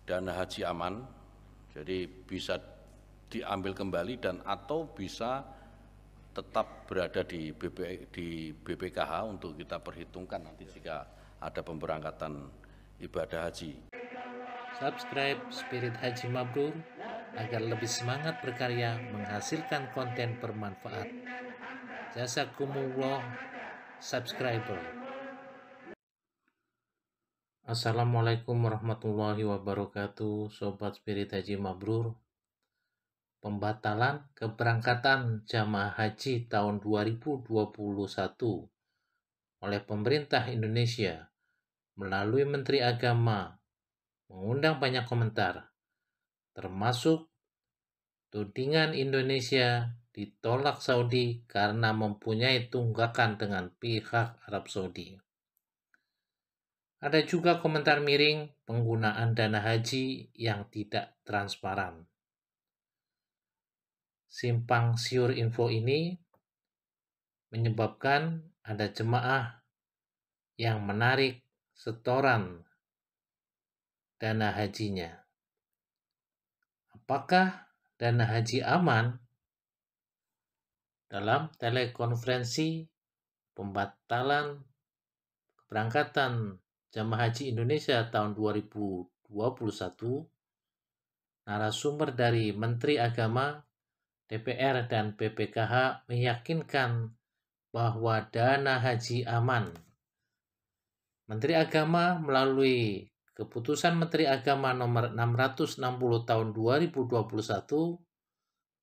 dana haji aman, jadi bisa diambil kembali dan atau bisa tetap berada di BPKH untuk kita perhitungkan nanti jika ada pemberangkatan ibadah haji. Subscribe Spirit Haji Mabrur agar lebih semangat berkarya menghasilkan konten bermanfaat. Jazakumullah subscriber. Assalamualaikum warahmatullahi wabarakatuh, Sobat Spirit Haji Mabrur. Pembatalan keberangkatan jamaah haji tahun 2021 oleh pemerintah Indonesia melalui Menteri Agama mengundang banyak komentar, termasuk tudingan Indonesia ditolak Saudi karena mempunyai tunggakan dengan pihak Arab Saudi. Ada juga komentar miring penggunaan dana haji yang tidak transparan. Simpang siur info ini menyebabkan ada jemaah yang menarik setoran dana hajinya. Apakah dana haji aman? Dalam telekonferensi pembatalan keberangkatan jamaah haji Indonesia tahun 2021, narasumber dari Menteri Agama, DPR, dan BPKH meyakinkan bahwa dana haji aman. Menteri Agama melalui Keputusan Menteri Agama nomor 660 tahun 2021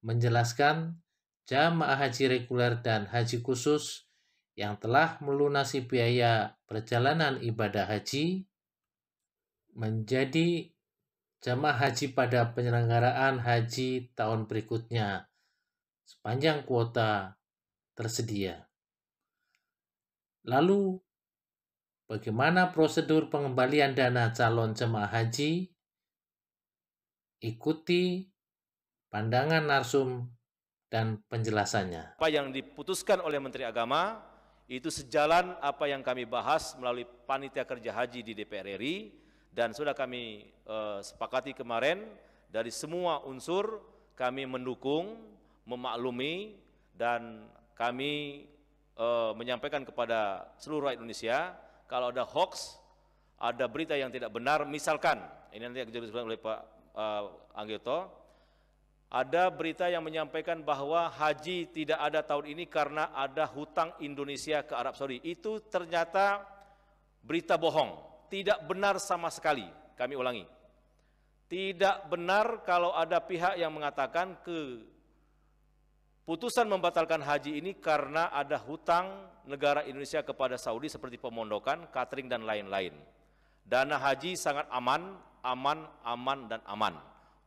menjelaskan jamaah haji reguler dan haji khusus yang telah melunasi biaya perjalanan ibadah haji menjadi jamaah haji pada penyelenggaraan haji tahun berikutnya sepanjang kuota tersedia. Lalu, bagaimana prosedur pengembalian dana calon jemaah haji? Ikuti pandangan narsum dan penjelasannya. Apa yang diputuskan oleh Menteri Agama itu sejalan apa yang kami bahas melalui Panitia Kerja Haji di DPR RI dan sudah kami sepakati kemarin dari semua unsur kami mendukung, memaklumi dan kami menyampaikan kepada seluruh rakyat Indonesia kalau ada hoax, ada berita yang tidak benar, misalkan ini nanti yang disebutkan oleh Pak Anggeto, ada berita yang menyampaikan bahwa haji tidak ada tahun ini karena ada hutang Indonesia ke Arab Saudi. Itu ternyata berita bohong, tidak benar sama sekali. Kami ulangi, tidak benar kalau ada pihak yang mengatakan keputusan membatalkan haji ini karena ada hutang negara Indonesia kepada Saudi seperti pemondokan, catering, dan lain-lain. Dana haji sangat aman, dan aman.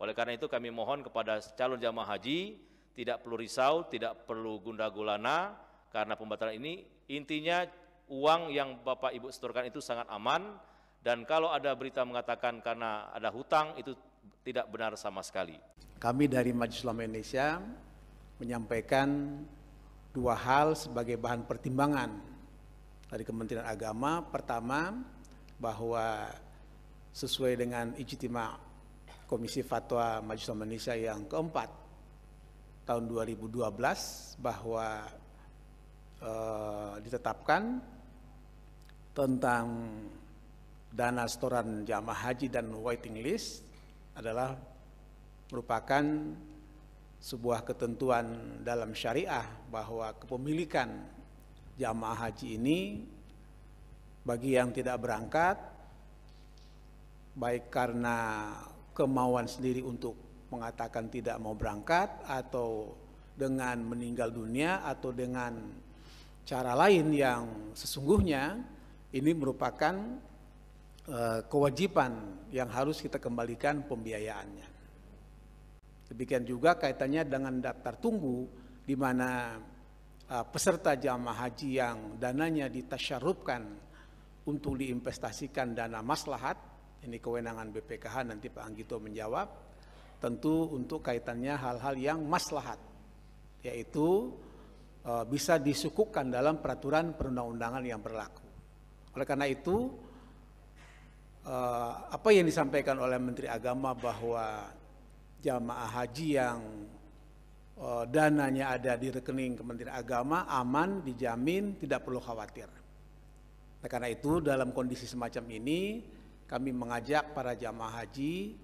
Oleh karena itu kami mohon kepada calon jamaah haji tidak perlu risau, tidak perlu gundah gulana karena pembatalan ini intinya uang yang Bapak Ibu setorkan itu sangat aman dan kalau ada berita mengatakan karena ada hutang itu tidak benar sama sekali. Kami dari Majelis Ulama Indonesia menyampaikan dua hal sebagai bahan pertimbangan dari Kementerian Agama. Pertama, bahwa sesuai dengan ijtima Komisi Fatwa Majelis Ulama Indonesia yang keempat tahun 2012 bahwa ditetapkan tentang dana setoran jamaah haji dan waiting list adalah merupakan sebuah ketentuan dalam syariah bahwa kepemilikan jamaah haji ini bagi yang tidak berangkat baik karena kemauan sendiri untuk mengatakan tidak mau berangkat atau dengan meninggal dunia atau dengan cara lain yang sesungguhnya ini merupakan kewajiban yang harus kita kembalikan pembiayaannya. Demikian juga kaitannya dengan daftar tunggu di mana peserta jamaah haji yang dananya ditasyarufkan untuk diinvestasikan dana maslahat, ini kewenangan BPKH, nanti Pak Anggito menjawab, tentu untuk kaitannya hal-hal yang maslahat, yaitu bisa disukukan dalam peraturan perundang-undangan yang berlaku. Oleh karena itu, apa yang disampaikan oleh Menteri Agama bahwa jamaah haji yang dananya ada di rekening Kementerian Agama aman, dijamin, tidak perlu khawatir. Nah, karena itu dalam kondisi semacam ini kami mengajak para jamaah haji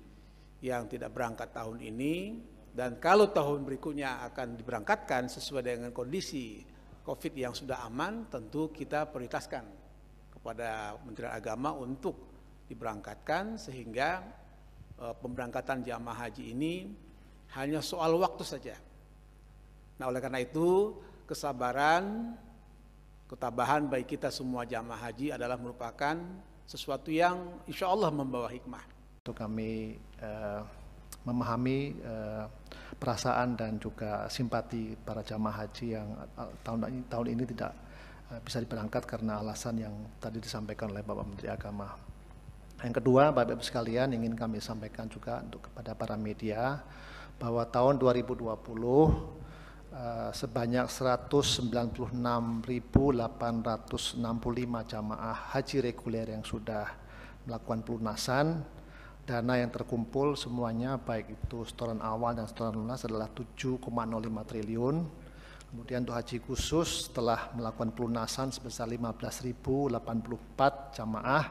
yang tidak berangkat tahun ini, dan kalau tahun berikutnya akan diberangkatkan sesuai dengan kondisi COVID yang sudah aman, tentu kita prioritaskan kepada Kementerian Agama untuk diberangkatkan, sehingga pemberangkatan jamaah haji ini hanya soal waktu saja. Nah, oleh karena itu kesabaran, ketabahan bagi kita semua jamaah haji adalah merupakan sesuatu yang insya Allah membawa hikmah. Untuk kami memahami perasaan dan juga simpati para jamaah haji yang tahun ini tidak bisa diberangkat karena alasan yang tadi disampaikan oleh Bapak Menteri Agama. Yang kedua, Bapak Ibu sekalian, ingin kami sampaikan juga untuk kepada para media bahwa tahun 2020 sebanyak 196.865 jamaah haji reguler yang sudah melakukan pelunasan. Dana yang terkumpul semuanya baik itu setoran awal dan setoran lunas adalah 7,05 triliun. Kemudian untuk haji khusus setelah melakukan pelunasan sebesar 15.084 jamaah,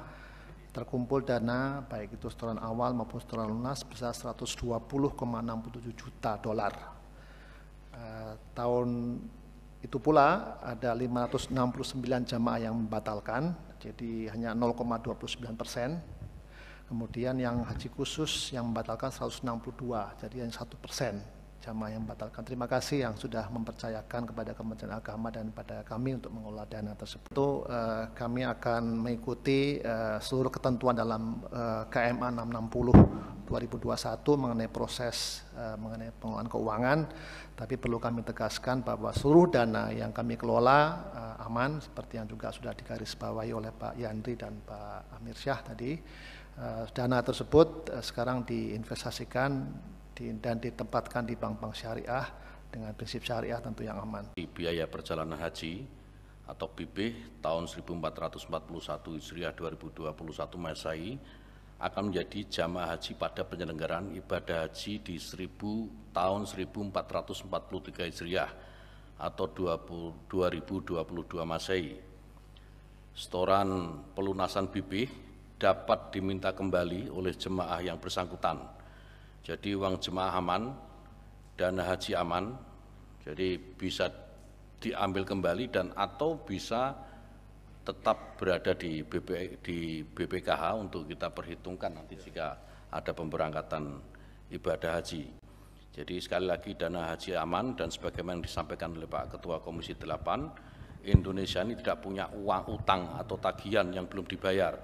terkumpul dana baik itu setoran awal maupun setoran lunas sebesar 120,67 juta dolar. Tahun itu pula ada 569 jamaah yang membatalkan, jadi hanya 0,29%. Kemudian yang haji khusus yang membatalkan 162, jadi hanya 1% jamaah yang membatalkan. Terima kasih yang sudah mempercayakan kepada Kementerian Agama dan pada kami untuk mengelola dana tersebut. Kami akan mengikuti seluruh ketentuan dalam KMA 660 2021 mengenai proses mengenai pengelolaan keuangan, tapi perlu kami tegaskan bahwa seluruh dana yang kami kelola aman, seperti yang juga sudah digarisbawahi oleh Pak Yandri dan Pak Amir Syah tadi. Dana tersebut sekarang diinvestasikan dan ditempatkan di bank-bank syariah dengan prinsip syariah tentu yang aman. Biaya perjalanan haji atau BB tahun 1441 Hijriah 2021 Masehi akan menjadi jamaah haji pada penyelenggaraan ibadah haji di tahun 1443 Hijriah atau 2022 Masehi. Setoran pelunasan BB dapat diminta kembali oleh jemaah yang bersangkutan. Jadi uang jemaah aman, dana haji aman, jadi bisa diambil kembali dan atau bisa tetap berada di BPKH untuk kita perhitungkan nanti jika ada pemberangkatan ibadah haji. Jadi sekali lagi dana haji aman, dan sebagaimana disampaikan oleh Pak Ketua Komisi 8, Indonesia ini tidak punya uang utang atau tagihan yang belum dibayar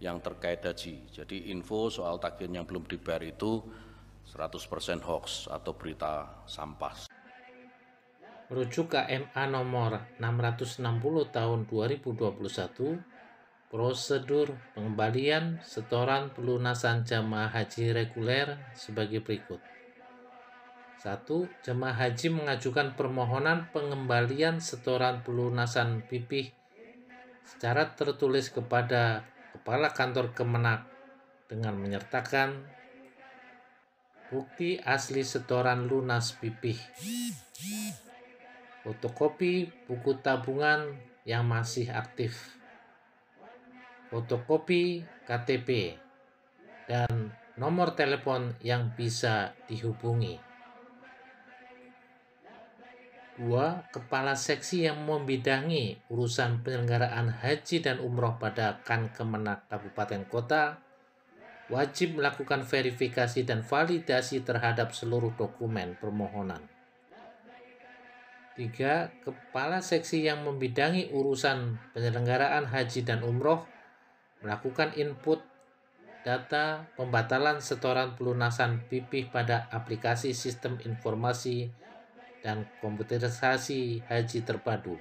yang terkait haji. Jadi info soal tagihan yang belum dibayar itu 100% hoax atau berita sampah. Merujuk KMA nomor 660 tahun 2021, prosedur pengembalian setoran pelunasan jamaah haji reguler sebagai berikut. 1. Jemaah haji mengajukan permohonan pengembalian setoran pelunasan BPIH secara tertulis kepada Kepala Kantor Kemenak dengan menyertakan bukti asli setoran lunas BPIH, fotokopi buku tabungan yang masih aktif, fotokopi KTP, dan nomor telepon yang bisa dihubungi. 2. Kepala seksi yang membidangi urusan penyelenggaraan haji dan umroh pada Kan Kemenak Kabupaten Kota wajib melakukan verifikasi dan validasi terhadap seluruh dokumen permohonan. 3. Kepala seksi yang membidangi urusan penyelenggaraan haji dan umroh melakukan input data pembatalan setoran pelunasan BPIH pada aplikasi sistem informasi dan komputerisasi haji terpadu.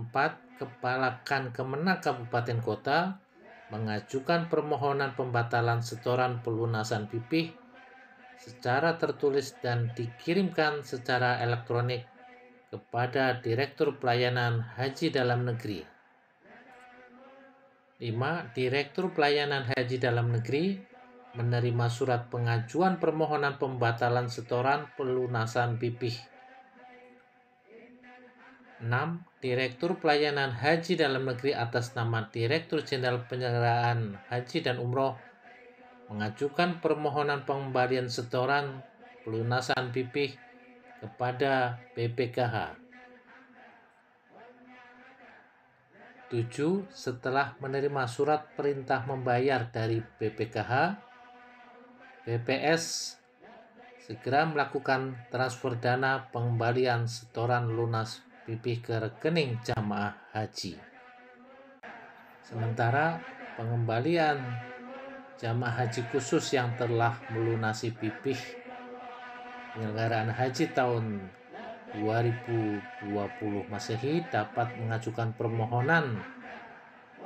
4. Kepala Kan Kemenak Kabupaten Kota mengajukan permohonan pembatalan setoran pelunasan BPIH secara tertulis dan dikirimkan secara elektronik kepada Direktur Pelayanan Haji Dalam Negeri. 5. Direktur Pelayanan Haji Dalam Negeri menerima surat pengajuan permohonan pembatalan setoran pelunasan PIPih. 6. Direktur Pelayanan Haji Dalam Negeri atas nama Direktur Jenderal Penyelenggaraan Haji dan Umroh mengajukan permohonan pengembalian setoran pelunasan PIPih kepada BPKH. 7. Setelah menerima surat perintah membayar dari BPKH, BPS segera melakukan transfer dana pengembalian setoran lunas PIPih ke rekening jamaah haji. Sementara pengembalian jamaah haji khusus yang telah melunasi PIPih penyelenggaraan haji tahun 2020 Masehi dapat mengajukan permohonan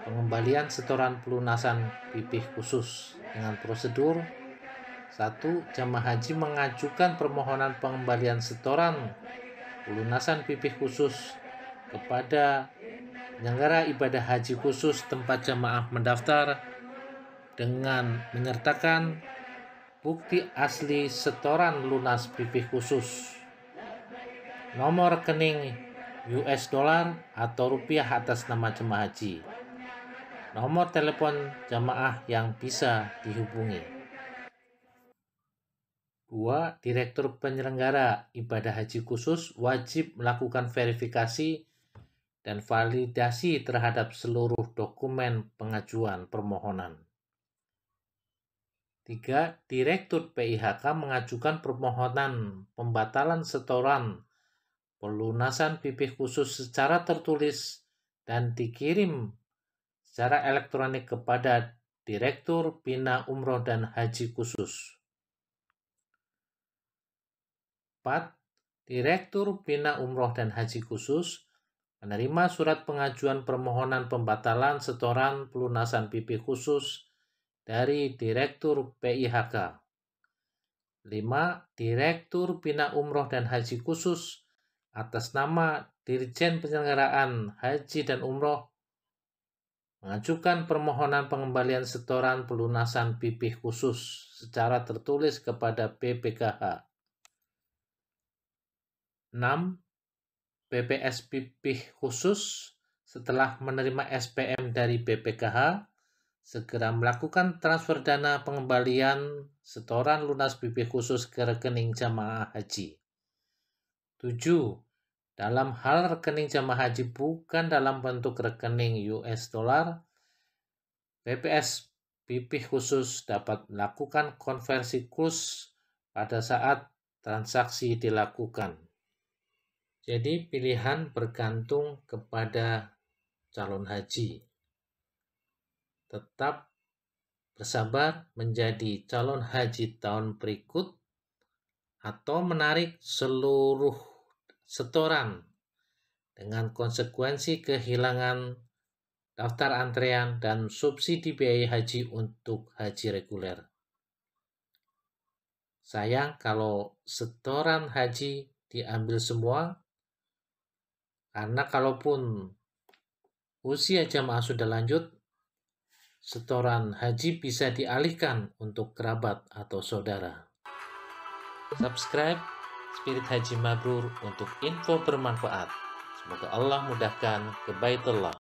pengembalian setoran pelunasan PIPih khusus dengan prosedur: 1. Jamaah haji mengajukan permohonan pengembalian setoran pelunasan PIPih khusus kepada penyelenggara ibadah haji khusus tempat jamaah mendaftar dengan menyertakan bukti asli setoran lunas PIPih khusus, nomor rekening US dollar atau rupiah atas nama jemaah haji, nomor telepon jamaah yang bisa dihubungi. 2. Direktur penyelenggara ibadah haji khusus wajib melakukan verifikasi dan validasi terhadap seluruh dokumen pengajuan permohonan. 3. Direktur PIHK mengajukan permohonan pembatalan setoran pelunasan PIPih khusus secara tertulis dan dikirim secara elektronik kepada Direktur Bina Umroh dan Haji Khusus. 4. Direktur Bina Umroh dan Haji Khusus menerima surat pengajuan permohonan pembatalan setoran pelunasan PIPih khusus dari Direktur PIHK. 5. Direktur Bina Umroh dan Haji Khusus atas nama Dirjen Penyelenggaraan Haji dan Umroh mengajukan permohonan pengembalian setoran pelunasan PIPih khusus secara tertulis kepada BPKH. 6. BPS PIPih khusus setelah menerima SPM dari BPKH segera melakukan transfer dana pengembalian setoran lunas PIPih khusus ke rekening jamaah haji. 7. Dalam hal rekening jamaah haji bukan dalam bentuk rekening US dollar, BPS PIPih khusus dapat melakukan konversi kurs pada saat transaksi dilakukan. Jadi pilihan bergantung kepada calon haji. Tetap bersabar menjadi calon haji tahun berikut atau menarik seluruh setoran dengan konsekuensi kehilangan daftar antrean dan subsidi biaya haji untuk haji reguler. Sayang kalau setoran haji diambil semua, karena kalaupun usia jamaah sudah lanjut, setoran haji bisa dialihkan untuk kerabat atau saudara. Subscribe Spirit Haji Mabrur untuk info bermanfaat. Semoga Allah mudahkan ke Baitullah.